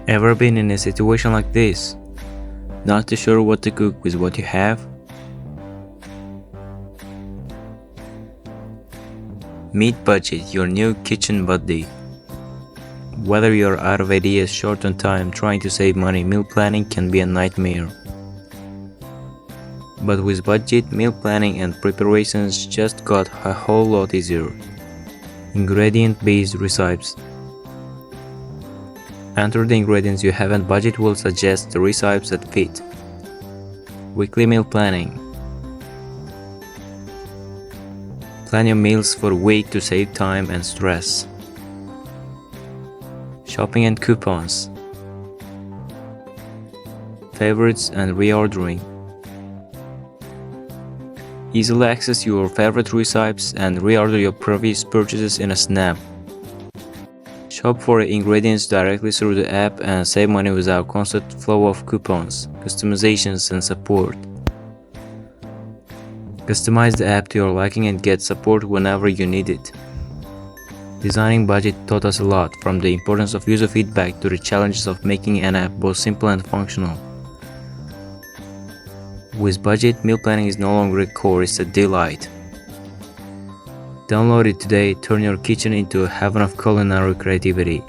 Ever been in a situation like this? Not too sure what to cook with what you have? Meet Budget, your new kitchen buddy. Whether you're out of ideas, short on time, trying to save money, meal planning can be a nightmare. But with budget, meal planning and preparations just got a whole lot easier. Ingredient-based recipes. Enter the ingredients you have and budget will suggest the recipes that fit. Weekly meal planning. Plan your meals for a week to save time and stress. Shopping and coupons. Favorites and reordering. Easily access your favorite recipes and reorder your previous purchases in a snap. Shop for ingredients directly through the app and save money without constant flow of coupons, customizations and support. Customize the app to your liking and get support whenever you need it. Designing budget taught us a lot, from the importance of user feedback to the challenges of making an app both simple and functional. With budget, meal planning is no longer a chore, it's a delight. Download it today, turn your kitchen into a heaven of culinary creativity.